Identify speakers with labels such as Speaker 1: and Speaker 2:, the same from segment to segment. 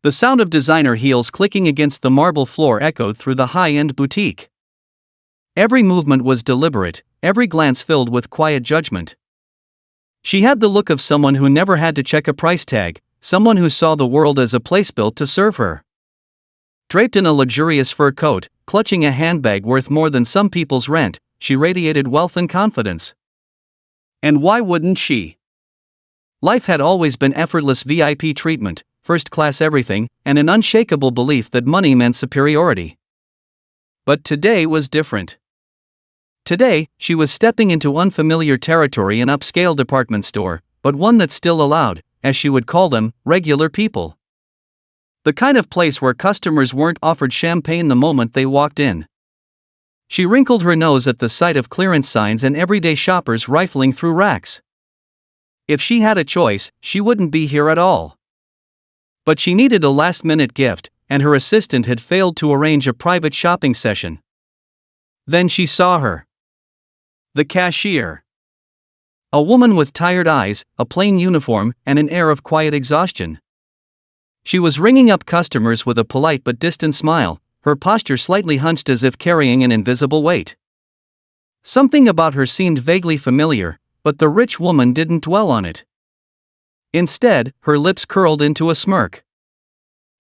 Speaker 1: The sound of designer heels clicking against the marble floor echoed through the high-end boutique. Every movement was deliberate, every glance filled with quiet judgment. She had the look of someone who never had to check a price tag, someone who saw the world as a place built to serve her. Draped in a luxurious fur coat, clutching a handbag worth more than some people's rent, she radiated wealth and confidence. And why wouldn't she? Life had always been effortless VIP treatment, first-class everything, and an unshakable belief that money meant superiority. But today was different. Today, she was stepping into unfamiliar territory, an upscale department store, but one that still allowed, as she would call them, regular people. The kind of place where customers weren't offered champagne the moment they walked in. She wrinkled her nose at the sight of clearance signs and everyday shoppers rifling through racks. If she had a choice, she wouldn't be here at all. But she needed a last-minute gift, and her assistant had failed to arrange a private shopping session. Then she saw her. The cashier. A woman with tired eyes, a plain uniform, and an air of quiet exhaustion. She was ringing up customers with a polite but distant smile, her posture slightly hunched as if carrying an invisible weight. Something about her seemed vaguely familiar, but the rich woman didn't dwell on it. Instead, her lips curled into a smirk.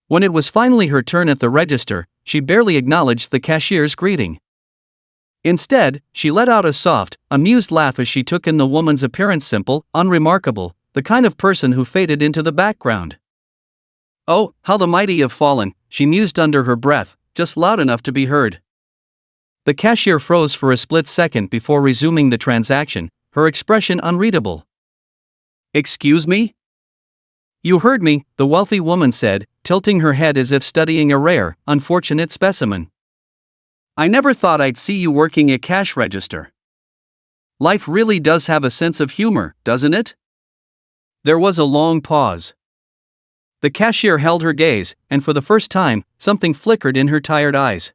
Speaker 1: When it was finally her turn at the register, she barely acknowledged the cashier's greeting. Instead, she let out a soft, amused laugh as she took in the woman's appearance, simple, unremarkable, the kind of person who faded into the background. "Oh, how the mighty have fallen," she mused under her breath, just loud enough to be heard. The cashier froze for a split second before resuming the transaction, her expression unreadable. "Excuse me?" "You heard me," the wealthy woman said, tilting her head as if studying a rare, unfortunate specimen. "I never thought I'd see you working a cash register. Life really does have a sense of humor, doesn't it?" There was a long pause. The cashier held her gaze, and for the first time, something flickered in her tired eyes.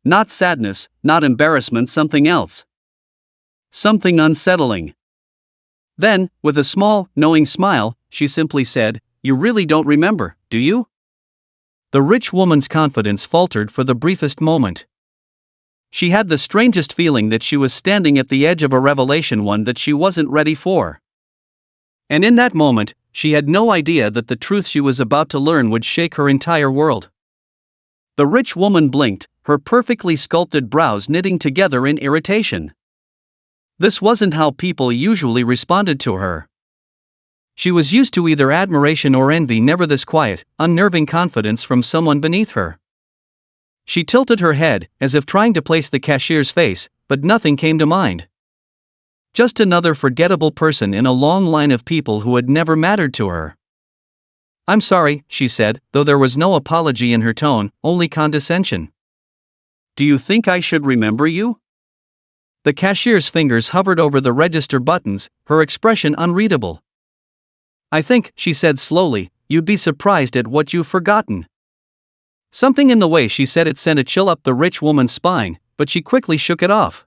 Speaker 1: Not sadness, not embarrassment, something else. Something unsettling. Then, with a small, knowing smile, she simply said, "You really don't remember, do you?" The rich woman's confidence faltered for the briefest moment. She had the strangest feeling that she was standing at the edge of a revelation, one that she wasn't ready for. And in that moment, she had no idea that the truth she was about to learn would shake her entire world. The rich woman blinked, her perfectly sculpted brows knitting together in irritation. This wasn't how people usually responded to her. She was used to either admiration or envy, never this quiet, unnerving confidence from someone beneath her. She tilted her head, as if trying to place the cashier's face, but nothing came to mind. Just another forgettable person in a long line of people who had never mattered to her. "I'm sorry," she said, though there was no apology in her tone, only condescension. "Do you think I should remember you?" The cashier's fingers hovered over the register buttons, her expression unreadable. "I think," she said slowly, "you'd be surprised at what you've forgotten." Something in the way she said it sent a chill up the rich woman's spine, but she quickly shook it off.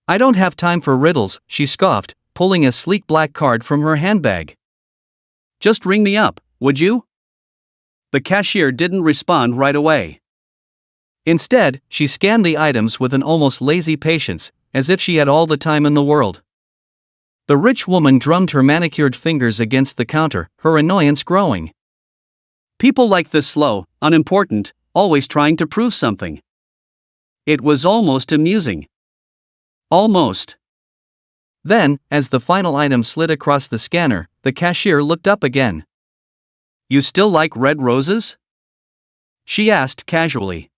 Speaker 1: "I don't have time for riddles," she scoffed, pulling a sleek black card from her handbag. "Just ring me up, would you?" The cashier didn't respond right away. Instead, she scanned the items with an almost lazy patience, as if she had all the time in the world. The rich woman drummed her manicured fingers against the counter, her annoyance growing. People like this, slow, unimportant, always trying to prove something. It was almost amusing. Almost. Then, as the final item slid across the scanner, the cashier looked up again. "You still like red roses?" she asked casually.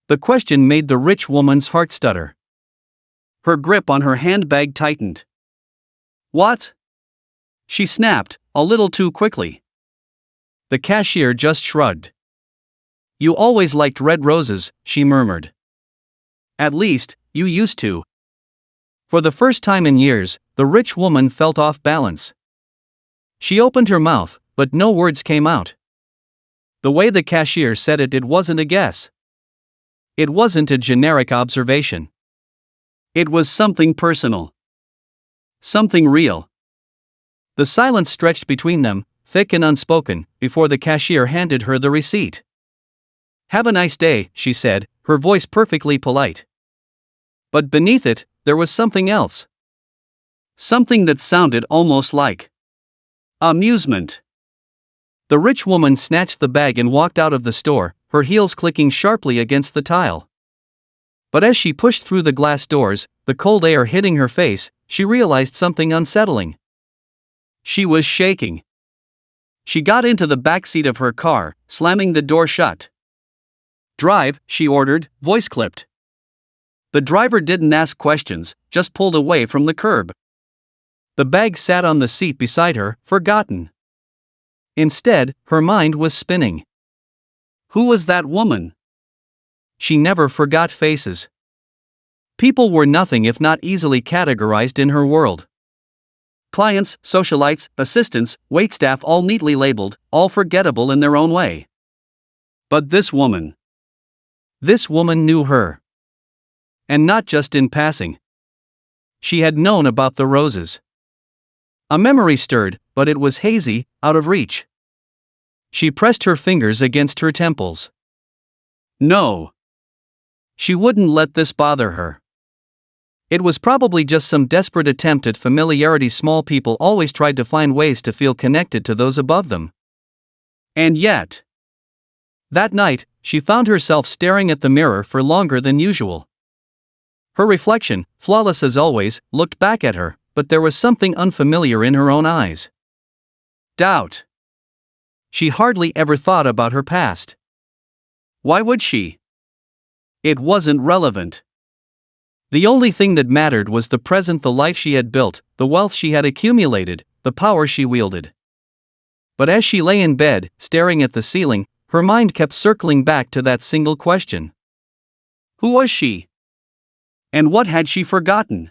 Speaker 1: The question made the rich woman's heart stutter. Her grip on her handbag tightened. "What?" she snapped, a little too quickly. The cashier just shrugged. "You always liked red roses," she murmured. "At least, you used to." For the first time in years, the rich woman felt off balance. She opened her mouth, but no words came out. The way the cashier said it, it wasn't a guess. It wasn't a generic observation. It was something personal. Something real. The silence stretched between them, thick and unspoken, before the cashier handed her the receipt. "Have a nice day," she said, her voice perfectly polite. But beneath it, there was something else. Something that sounded almost like amusement. The rich woman snatched the bag and walked out of the store, her heels clicking sharply against the tile. But as she pushed through the glass doors, the cold air hitting her face, she realized something unsettling. She was shaking. She got into the back seat of her car, slamming the door shut. "Drive," she ordered, voice clipped. The driver didn't ask questions, just pulled away from the curb. The bag sat on the seat beside her, forgotten. Instead, her mind was spinning. Who was that woman? She never forgot faces. People were nothing if not easily categorized in her world. Clients, socialites, assistants, waitstaff, all neatly labeled, all forgettable in their own way. But this woman knew her. And not just in passing. She had known about the roses. A memory stirred, but it was hazy, out of reach. She pressed her fingers against her temples. No. She wouldn't let this bother her. It was probably just some desperate attempt at familiarity. Small people always tried to find ways to feel connected to those above them. And yet, that night, she found herself staring at the mirror for longer than usual. Her reflection, flawless as always, looked back at her, but there was something unfamiliar in her own eyes. Doubt. She hardly ever thought about her past. Why would she? It wasn't relevant. The only thing that mattered was the present, the life she had built, the wealth she had accumulated, the power she wielded. But as she lay in bed, staring at the ceiling, her mind kept circling back to that single question. Who was she? And what had she forgotten?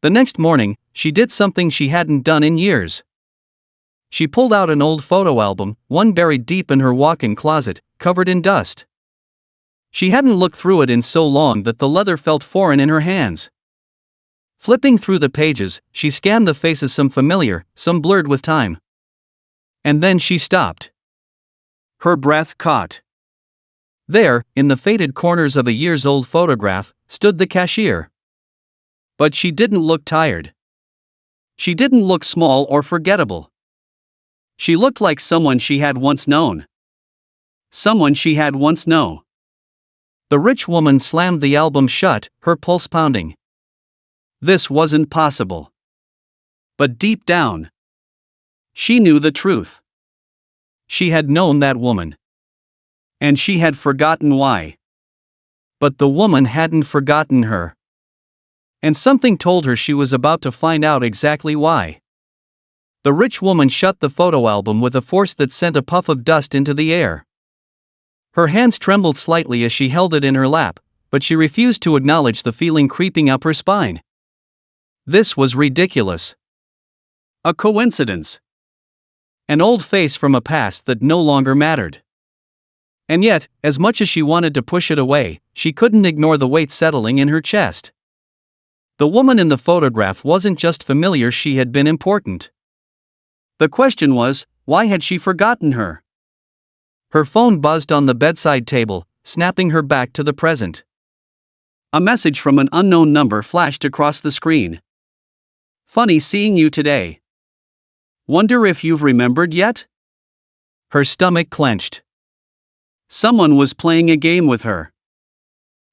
Speaker 1: The next morning, she did something she hadn't done in years. She pulled out an old photo album, one buried deep in her walk-in closet, covered in dust. She hadn't looked through it in so long that the leather felt foreign in her hands. Flipping through the pages, she scanned the faces, some familiar, some blurred with time. And then she stopped. Her breath caught. There, in the faded corners of a years-old photograph, stood the cashier. But she didn't look tired. She didn't look small or forgettable. She looked like someone she had once known. Someone she had once known. The rich woman slammed the album shut, her pulse pounding. This wasn't possible. But deep down, she knew the truth. She had known that woman. And she had forgotten why. But the woman hadn't forgotten her. And something told her she was about to find out exactly why. The rich woman shut the photo album with a force that sent a puff of dust into the air. Her hands trembled slightly as she held it in her lap, but she refused to acknowledge the feeling creeping up her spine. This was ridiculous. A coincidence. An old face from a past that no longer mattered. And yet, as much as she wanted to push it away, she couldn't ignore the weight settling in her chest. The woman in the photograph wasn't just familiar, she had been important. The question was, why had she forgotten her? Her phone buzzed on the bedside table, snapping her back to the present. A message from an unknown number flashed across the screen. Funny seeing you today. Wonder if you've remembered yet? Her stomach clenched. Someone was playing a game with her.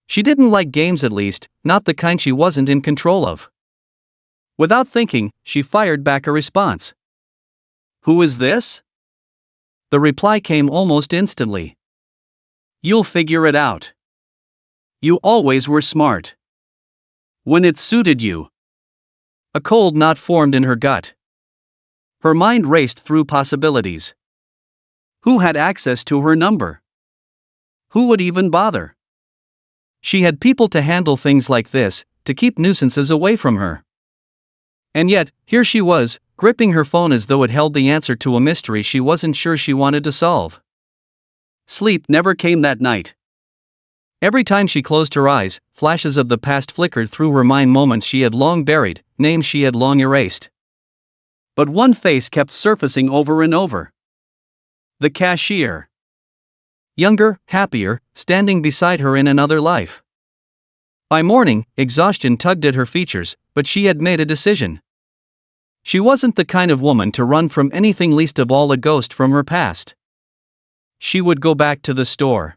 Speaker 1: She didn't like games, at least, not the kind she wasn't in control of. Without thinking, she fired back a response. Who is this? The reply came almost instantly. You'll figure it out. You always were smart. When it suited you. A cold knot formed in her gut. Her mind raced through possibilities. Who had access to her number? Who would even bother? She had people to handle things like this, to keep nuisances away from her. And yet, here she was, gripping her phone as though it held the answer to a mystery she wasn't sure she wanted to solve. Sleep never came that night. Every time she closed her eyes, flashes of the past flickered through her mind, moments she had long buried, names she had long erased. But one face kept surfacing over and over. The cashier. Younger, happier, standing beside her in another life. By morning, exhaustion tugged at her features, but she had made a decision. She wasn't the kind of woman to run from anything, least of all a ghost from her past. She would go back to the store.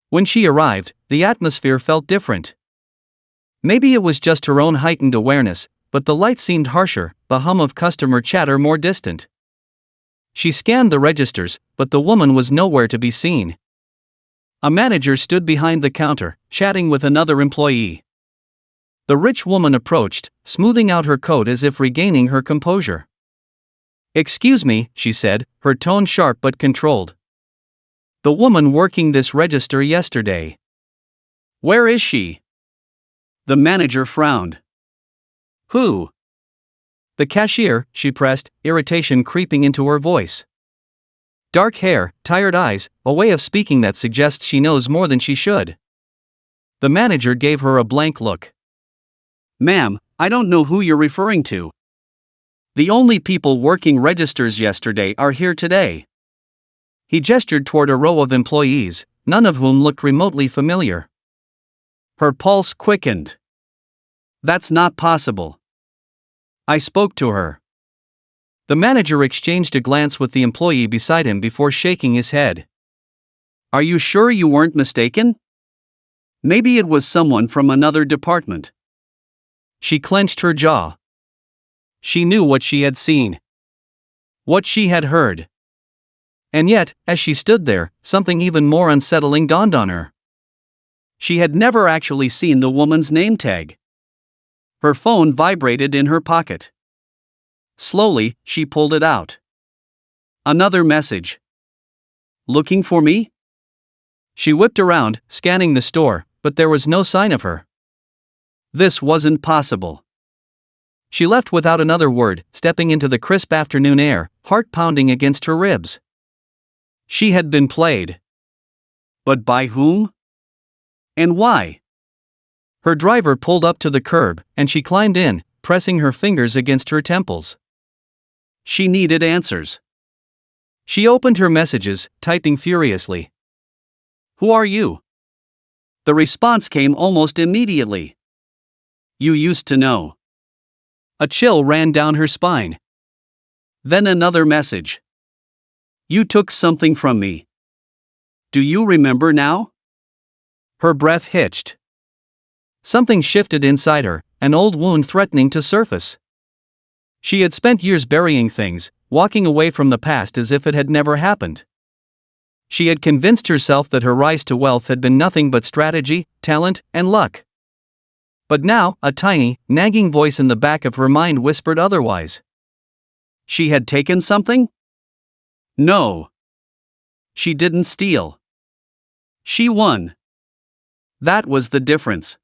Speaker 1: When she arrived, the atmosphere felt different. Maybe it was just her own heightened awareness, but the light seemed harsher, the hum of customer chatter more distant. She scanned the registers, but the woman was nowhere to be seen. A manager stood behind the counter, chatting with another employee. The rich woman approached, smoothing out her coat as if regaining her composure. "Excuse me," she said, her tone sharp but controlled. "The woman working this register yesterday. Where is she?" The manager frowned. "Who?" "The cashier," she pressed, irritation creeping into her voice. Dark hair, tired eyes, a way of speaking that suggests she knows more than she should. The manager gave her a blank look. "Ma'am, I don't know who you're referring to. The only people working registers yesterday are here today." He gestured toward a row of employees, none of whom looked remotely familiar. Her pulse quickened. "That's not possible. I spoke to her." The manager exchanged a glance with the employee beside him before shaking his head. "Are you sure you weren't mistaken? Maybe it was someone from another department." She clenched her jaw. She knew what she had seen. What she had heard. And yet, as she stood there, something even more unsettling dawned on her. She had never actually seen the woman's name tag. Her phone vibrated in her pocket. Slowly, she pulled it out. Another message. "Looking for me?" She whipped around, scanning the store, but there was no sign of her. This wasn't possible. She left without another word, stepping into the crisp afternoon air, heart pounding against her ribs. She had been played. But by whom? And why? Her driver pulled up to the curb, and she climbed in, pressing her fingers against her temples. She needed answers. She opened her messages, typing furiously. "Who are you?" The response came almost immediately. "You used to know." A chill ran down her spine. Then another message. "You took something from me. Do you remember now?" Her breath hitched. Something shifted inside her, an old wound threatening to surface. She had spent years burying things, walking away from the past as if it had never happened. She had convinced herself that her rise to wealth had been nothing but strategy, talent, and luck. But now, a tiny, nagging voice in the back of her mind whispered otherwise. She had taken something? No. She didn't steal. She won. That was the difference.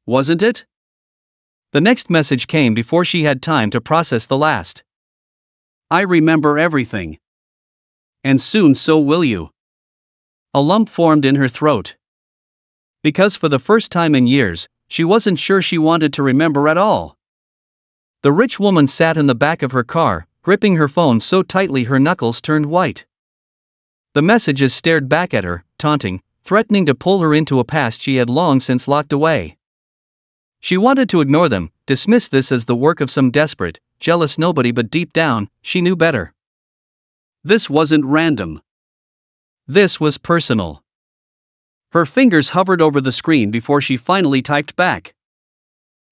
Speaker 1: Wasn't it? The next message came before she had time to process the last. "I remember everything. And soon so will you." A lump formed in her throat. Because for the first time in years, she wasn't sure she wanted to remember at all. The rich woman sat in the back of her car, gripping her phone so tightly her knuckles turned white. The messages stared back at her, taunting, threatening to pull her into a past she had long since locked away. She wanted to ignore them, dismiss this as the work of some desperate, jealous nobody, but deep down, she knew better. This wasn't random. This was personal. Her fingers hovered over the screen before she finally typed back.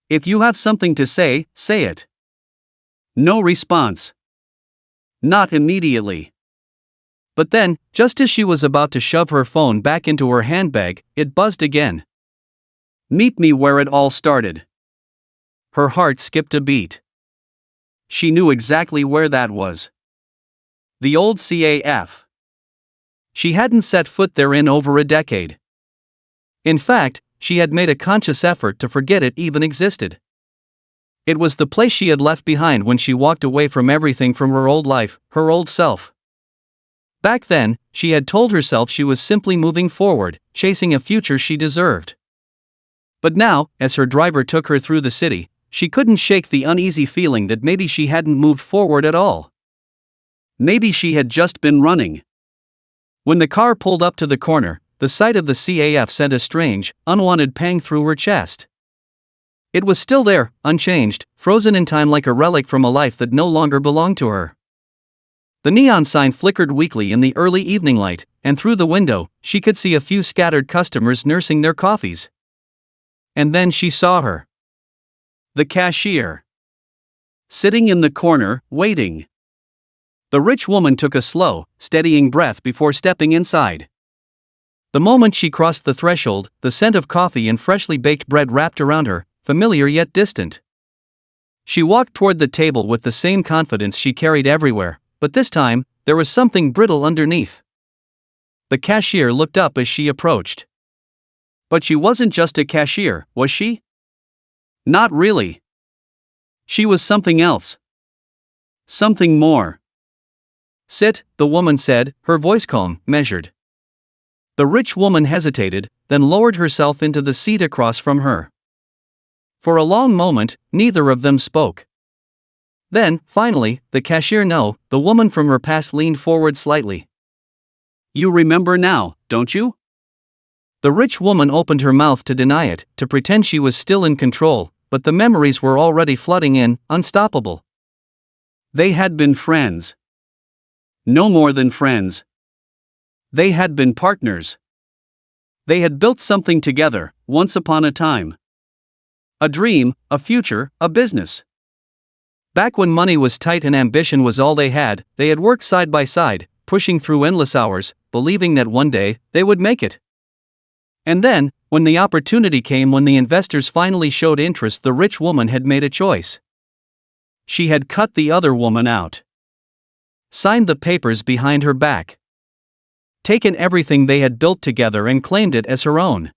Speaker 1: "If you have something to say, say it." No response. Not immediately. But then, just as she was about to shove her phone back into her handbag, it buzzed again. "Meet me where it all started." Her heart skipped a beat. She knew exactly where that was. The old CAF. She hadn't set foot there in over a decade. In fact, she had made a conscious effort to forget it even existed. It was the place she had left behind when she walked away from everything from her old life, her old self. Back then, she had told herself she was simply moving forward, chasing a future she deserved. But now, as her driver took her through the city, she couldn't shake the uneasy feeling that maybe she hadn't moved forward at all. Maybe she had just been running. When the car pulled up to the corner, the sight of the CAF sent a strange, unwanted pang through her chest. It was still there, unchanged, frozen in time like a relic from a life that no longer belonged to her. The neon sign flickered weakly in the early evening light, and through the window, she could see a few scattered customers nursing their coffees. And then she saw her. The cashier. Sitting in the corner, waiting. The rich woman took a slow, steadying breath before stepping inside. The moment she crossed the threshold, the scent of coffee and freshly baked bread wrapped around her, familiar yet distant. She walked toward the table with the same confidence she carried everywhere, but this time, there was something brittle underneath. The cashier looked up as she approached. But she wasn't just a cashier, was she? Not really. She was something else. Something more. Sit, the woman said, her voice calm, measured. The rich woman hesitated, then lowered herself into the seat across from her. For a long moment, neither of them spoke. Then, finally, the cashier the woman from her past leaned forward slightly. You remember now, don't you? The rich woman opened her mouth to deny it, to pretend she was still in control, but the memories were already flooding in, unstoppable. They had been friends. No more than friends. They had been partners. They had built something together, once upon a time. A dream, a future, a business. Back when money was tight and ambition was all they had worked side by side, pushing through endless hours, believing that one day, they would make it. And then, when the opportunity came, when the investors finally showed interest, the rich woman had made a choice. She had cut the other woman out. Signed the papers behind her back. Taken everything they had built together and claimed it as her own.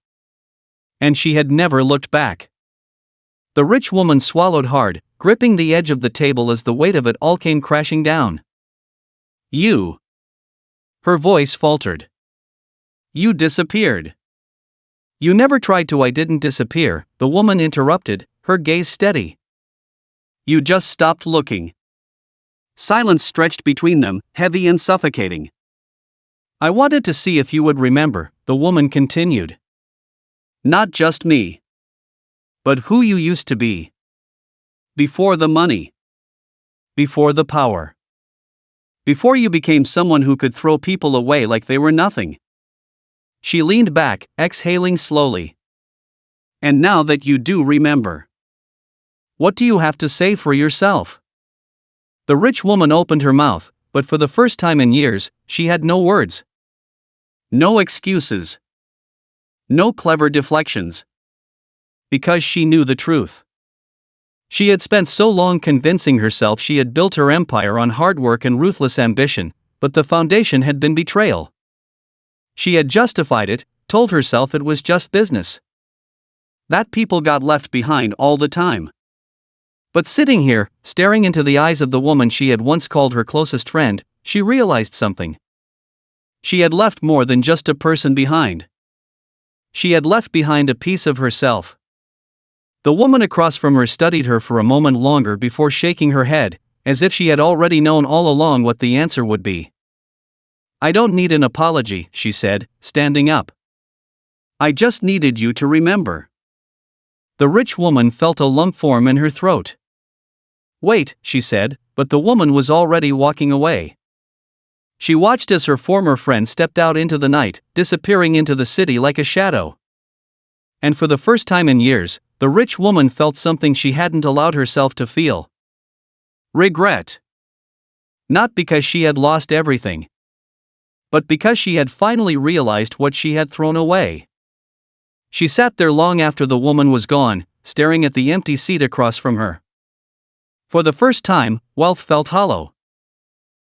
Speaker 1: And she had never looked back. The rich woman swallowed hard, gripping the edge of the table as the weight of it all came crashing down. You. Her voice faltered. You disappeared. You never tried to. I didn't disappear, the woman interrupted, her gaze steady. You just stopped looking. Silence stretched between them, heavy and suffocating. I wanted to see if you would remember, the woman continued. Not just me. But who you used to be. Before the money. Before the power. Before you became someone who could throw people away like they were nothing. She leaned back, exhaling slowly. And now that you do remember. What do you have to say for yourself? The rich woman opened her mouth, but for the first time in years, she had no words. No excuses. No clever deflections. Because she knew the truth. She had spent so long convincing herself she had built her empire on hard work and ruthless ambition, but the foundation had been betrayal. She had justified it, told herself it was just business. That people got left behind all the time. But sitting here, staring into the eyes of the woman she had once called her closest friend, she realized something. She had left more than just a person behind. She had left behind a piece of herself. The woman across from her studied her for a moment longer before shaking her head, as if she had already known all along what the answer would be. I don't need an apology, she said, standing up. I just needed you to remember. The rich woman felt a lump form in her throat. Wait, she said, but the woman was already walking away. She watched as her former friend stepped out into the night, disappearing into the city like a shadow. And for the first time in years, the rich woman felt something she hadn't allowed herself to feel. Regret. Not because she had lost everything, but because she had finally realized what she had thrown away. She sat there long after the woman was gone, staring at the empty seat across from her. For the first time, wealth felt hollow.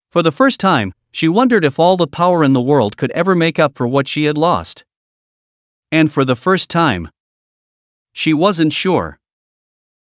Speaker 1: For the first time, she wondered if all the power in the world could ever make up for what she had lost. And for the first time, she wasn't sure.